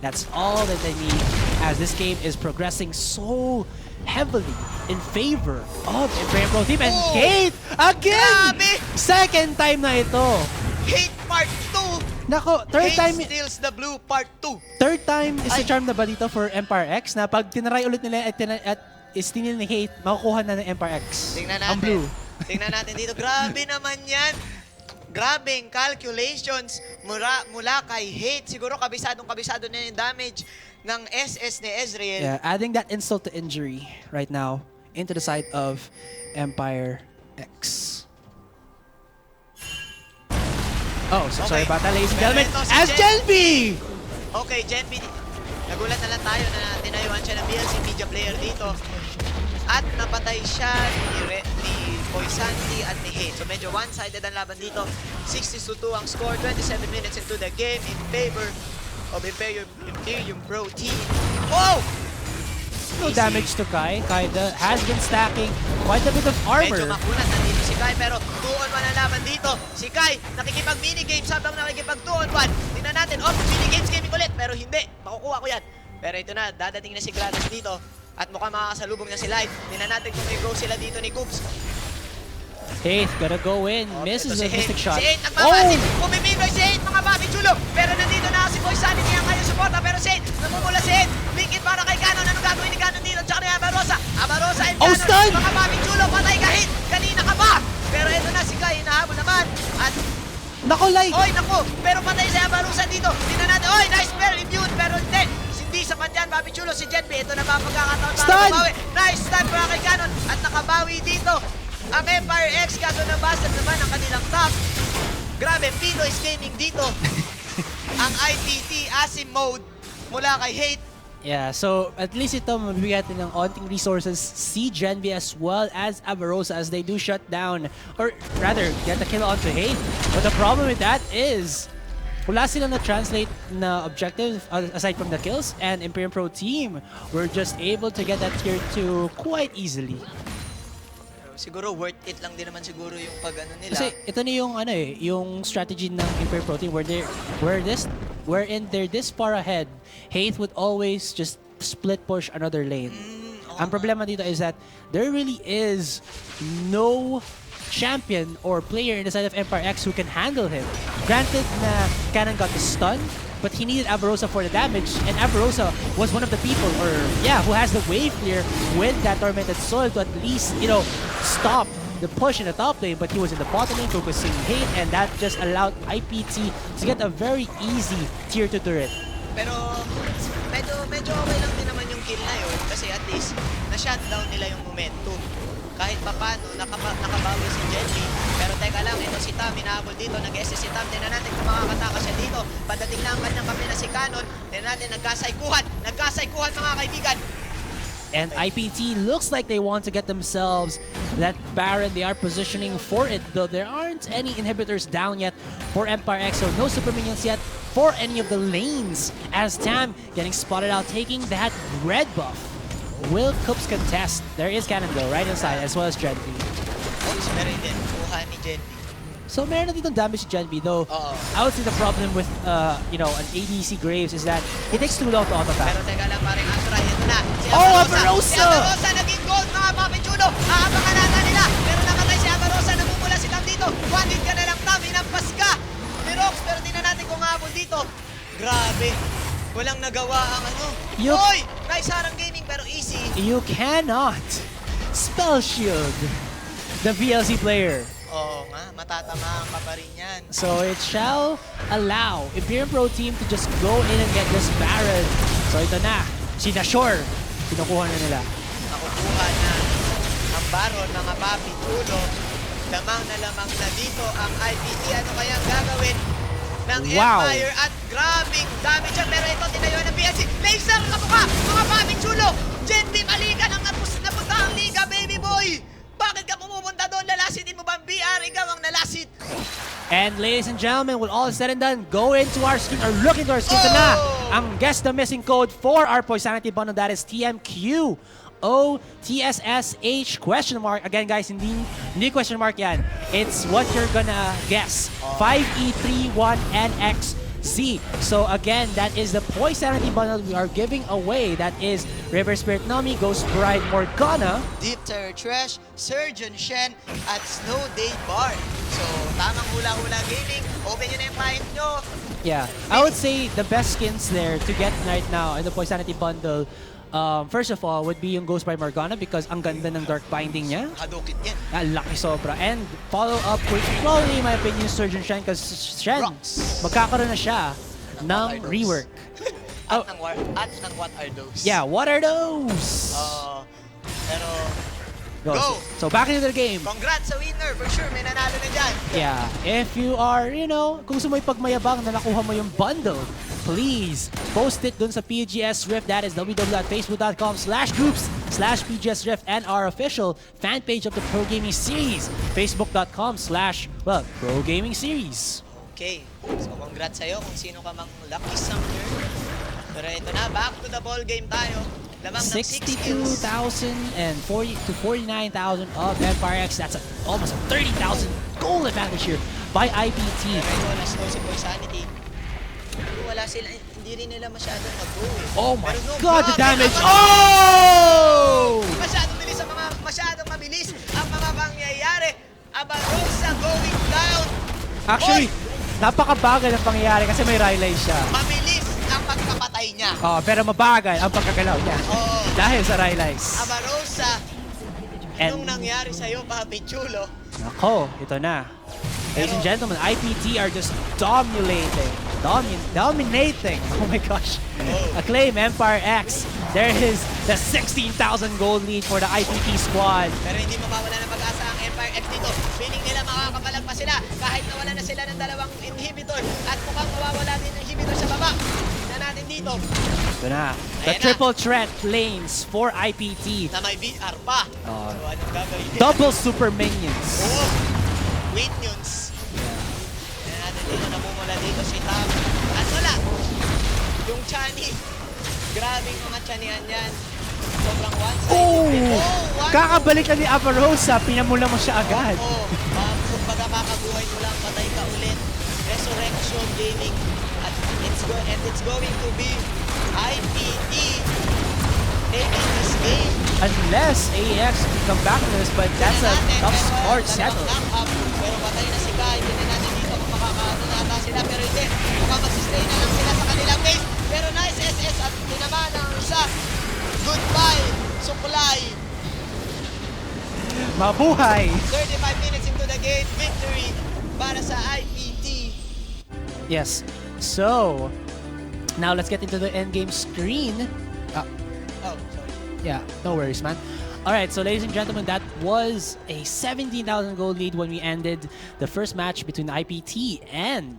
that's all that they need as this game is progressing so heavily in favor of Imperial Pro Team. And Kate, again! Grabe! Second time na ito. Hate Part 2! Nako, third time. Hate Steals the Blue Part 2. Third time is the charm na ba dito for Empire X na pag tinaray ulit nila at istinil ni Hate, makukuha na ng Empire X. Tingnan natin. Ang blue. Tingnan natin dito. Grabe naman yan. Grabing calculations mula kay Hate. Siguro kabisado na yung damage ng SS ni Ezreal. Yeah, adding that insult to injury right now into the side of Empire X. Oh, so sorry about that, ladies and gentlemen. As Genby! Okay, Genby. Nagulat na lang tayo na tinayuan siya ng BLC media player dito. At napatay siya ni Poisanti at ni Hate. So medyo one-sided ang laban dito. 60-2 ang score. 27 minutes into the game in favor of Imperium Pro Team. Oh! No damage to Kai. Kai has been stacking quite a bit of armor. Medyo makunat nandito si Kai pero 2-on-1 ang laban dito. Si Kai nakikipag-minigames habang nakikipag 2-on-1. Tingnan natin, minigames gaming ulit pero hindi. Makukuha ko yan. Pero ito na, dadating na si Gratis dito. At mukhang makakasalubong niya si Light. Tingnan natin kung may go sila dito ni Coops. Hate gonna go in. Misses the mystic shot. Si Hate nagpapasin. Pumimigay si Hate, mga papi chulo. Pero nandito na si Boy Sunny. Kaya kayo suporta. Pero si Hate, namumula si Hate. Linkit para kay Ganon. Anong gagawin ni Ganon dito? Tsaka ni Abarosa. Abarosa and Ganon. Stun! Mga papi chulo, patay ka Hate. Kanina ka ba? Pero ito na si Kai. Hinahabol naman. At nako, Light! oy, nako. Pero patay si Abarosa dito. Tingnan natin. Oy, nice spell. Immune. Pero hindi sapat yan, Papi Chulo. Si Genby. Ito na ba ang pagkakataon para mabawi? Nice stun para kay Ganon. At nakabawi dito ang Empire X. Kaso nabasag naman ang kanilang top. Grabe, Pino is gaming dito. Ang IPT Asim mode mula kay Hate. Yeah, so at least ito mabibigyan ng onting resources si Genby as well as Avarosa as they do shut down, or rather, get the kill onto Hate. But the problem with that is wala silang na-translate na objective aside from the kills, and Imperium Pro Team were just able to get that tier 2 quite easily. Siguro worth it lang din naman siguro yung pag-ano nila. Kasi ito na yung yung strategy ng Imperium Pro Team wherein they're this far ahead. Hate would always just split push another lane. Ang problema dito is that there really is no champion or player in the side of Empire X who can handle him. Granted na Cannon got the stun, but he needed Avarosa for the damage, and Avarosa was one of the people, who has the wave clear with that Tormented Soul to at least, stop the push in the top lane, but he was in the bottom lane focusing Hate, and that just allowed IPT to get a very easy tier 2 turret. Pero medyo okay lang din naman yung kill na yun kasi at least na-shutdown nila yung momentum. Kahit pa paano, nakabawi si Genby. Pero teka lang, ito si Tam, hinahabol dito. Nag-SS si Tam. Tingnan natin kung makakataka siya dito. Padating na ang kanyang kampi na si Canon. Tingnan natin, nagkasaikuhan. Nagkasaikuhan, mga kaibigan. And IPT looks like they want to get themselves that Baron. They are positioning for it, though there aren't any inhibitors down yet for Empire X, so no super minions yet for any of the lanes. As Tam getting spotted out, taking that red buff. Will Coops contest? There is Cannon though, right inside, as well as Genby. Oops, meron din. Kuha ni Genby. So meron na ditong damage si Genby, though. I would say the problem with, an ADC Graves is that it takes too long to auto-attack. Pero teka lang, parang Antra, ito na. Si Avarosa! Si Avarosa naging gold, mga Papi Chulo. Aabangan natin nila. Pero namatay si Avarosa, namumula si Tam dito. One hit ka na lang, Tam. Hinampas ka. Ni Rox, pero tingnan natin kung habol dito. Grabe. Walang nagawa ang Oy! Nice harang gaming pero easy. You cannot spell shield the VLC player. Oo nga, matatamaan ka pa rin yan. So it shall allow Imperium Pro Team to just go in and get this Baron. So ito na, si Nashor, kinukuha na nila. nakuha na ang baron, mga papi, tulo. Lamang na lamang na dito ang IPT. Ano kayang gagawin ng Empire? At grabing damage siya. Pero ito, tinayuan ng PSC. Laser na mukha! Mga papi, chulo! Gen Team, aliga ng napunta ang liga, baby boy! Bakit ka pumupunta doon? Lalasitin mo ba ang BR? Ikaw ang nalasit. And ladies and gentlemen, with all said and done, go into our screen or look into our screen. Ito na ang guess the missing code for our Poisanity bundle. That is TMQ. OTSSH question mark. Again, guys, hindi question mark yan. It's what you're gonna guess. 5E31NXZ. So again, that is the Poisanity bundle we are giving away. That is River Spirit Nami, Ghost Bride Morgana, Deep Terror Trash, Surgeon Shen, at Snow Day Bar. So, tamang hula-hula gaming. Open nyo na yung mind nyo. Yeah, I would say the best skins there to get right now in the Poisanity bundle, first of all, would be yung Ghost by Morgana because ang ganda ng Dark Binding niya. Hadokit yan. Laki sobra. And follow up with probably, in my opinion, Surgeon Shen because Shen, magkakaroon na siya ng rework. At ng what are those? Yeah, what are those? Pero, Go. go! So back into the game. Congrats sa winner. For sure, may nanalo na dyan. Yeah, if you are, kung gusto mo ipagmayabang na nakuha mo yung bundle, please post it dun sa PGS Rift. That is www.facebook.com/groups/PGS Rift and our official fan page of the Pro Gaming Series, facebook.com/Pro Gaming Series. Okay. So, congrats sa'yo kung sino ka mang lucky summoner. Pero ito na, back to the ball game tayo. Lamang ng 6 kills. 62,000 and 40 to 49,000 of Empire X. That's almost a 30,000 goal advantage here by IPT. Pero ito, na-slow si Poisanity. Wala sila, hindi rin nila masyadong mag-go eh. Oh my Pero no, God, the grabe, damage! naman- Oh! Masyadong bilis ang mga pangyayari. Abarosa going down. Actually, napakabagal ang pangyayari kasi may Rylai siya. Mabilis ang pagkapatay niya. Oh, pero mabagal ang pagkagalaw niya. Oo. Dahil sa Rylais. Abarosa, And- anong nangyari sa'yo, Papi Chulo? Nako, ito na. Ladies and gentlemen, IPT are just dominating. Dominating. Oh my gosh. Acclaim Empire X. There is the 16,000 gold lead for the IPT squad. Pero hindi mawawala ng pag-asa ang Empire X dito. Feeling nila makakapalag pa sila kahit nawala na sila ng dalawang inhibitor. At mukhang mawawala din ang inhibitor sa baba. Tignan natin dito. Ito na. The Ayan triple threat lanes for IPT. Na may VR pa. Oh. So anong gagawin? Double super minions. Oo. Minions. Tignan natin dito. Namumula dito si Tam. At wala. Yung Chani. Grabing mga Chanihan yan. Sobrang one-sided. Oh! Kakabalik na ni Avarosa. Pinamula mo siya agad. Oo. Kumbaga kakabuhay mo lang. Patay ka ulit. Resurrection gaming. At it's going to be IPT taking this game. Unless AEX can come back to this, but that's a tough score to settle. Pero patay na si Kai. Tignan natin dito kung makakaano na ata sila. Pero hindi. Mukhang mag-stay na lang sila sa kanilang base. Pero nice SS at tinamaan ang isa. Goodbye, Suklay. Mabuhay! 35 minutes into the game. Victory para sa IPT. Yes. So, now let's get into the endgame screen. Oh, sorry. Yeah, no worries, man. All right, so ladies and gentlemen, that was a 17,000 gold lead when we ended the first match between IPT and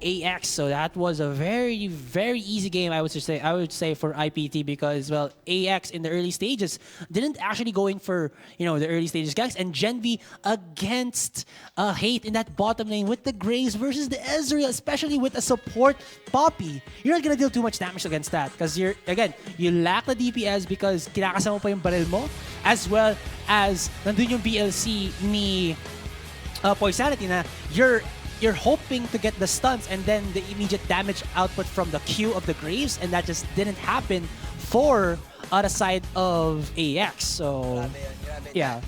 AEX. So that was a very, very easy game, I would say for IPT because, well, AEX in the early stages didn't actually go in for, the early stages ganks, and Gen V against Hate in that bottom lane with the Graves versus the Ezreal, especially with a support Poppy. You're not gonna deal too much damage against that because you lack the DPS because kinakasama pa yung barrel mo, as well as nandun yung BLC ni Poisanity na you're hoping to get the stuns and then the immediate damage output from the Q of the Graves, and that just didn't happen for other side of AEX. So, Grabe yun, grabe. yeah.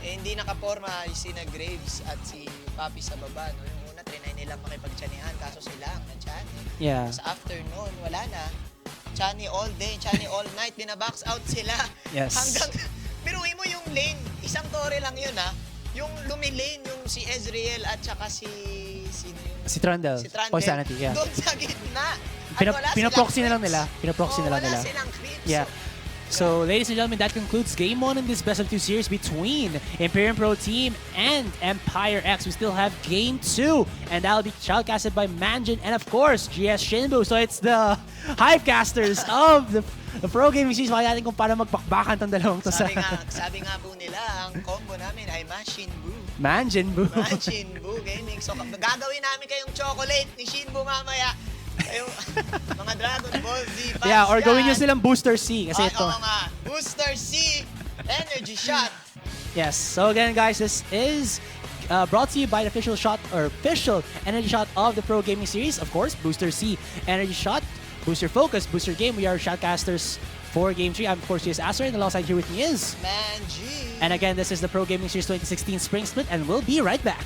Hindi nakaporma si na Graves at si Papi sa baba. No? Yung una, trinay nilang makipag-Chanihan, kaso sila ang Chani. Yeah. Sa afternoon, wala na. Chani all day, Chani all night, binabox out sila. Yes. Hanggang, biruin mo yung lane, isang tore lang yun ha. Yung lumilane, yung si Ezreal at saka sino yung... Si Trundle. Si Trundle. Poisanity, yeah. Doon sa gitna. At wala Pinaproxy silang na lang creeps. nila. Pinaproxy na lang nila. Wala silang creeps. Yeah. So, ladies and gentlemen, that concludes Game 1 in this Best of 2 series between Imperium Pro Team and Empire X. We still have Game 2, and that'll be shoutcasted by Manjin and, of course, GS Shinbu. So, it's the hypecasters of the Pro Gaming Series. Makikita natin kung paano magpakbakan tong dalawang to. Sabi nga po nila, ang combo namin ay Mashinbu. Manjinbu. Shinbu Gaming. So, gagawin namin kayong chocolate ni Shinbu mamaya. Kayong mga Dragon Ball Z fans. Yeah, or gawin nyo yan. silang Booster C. Kasi ito. Oo nga. Booster C Energy Shot. Yes. So again, guys, this is brought to you by the official energy shot of the Pro Gaming Series. Of course, Booster C Energy Shot, Booster Focus, Booster Game. We are shoutcasters for Game 3. I'm, of course, GS Aster, and alongside here with me is Manji. And again, this is the Pro Gaming Series 2016 Spring Split, and we'll be right back.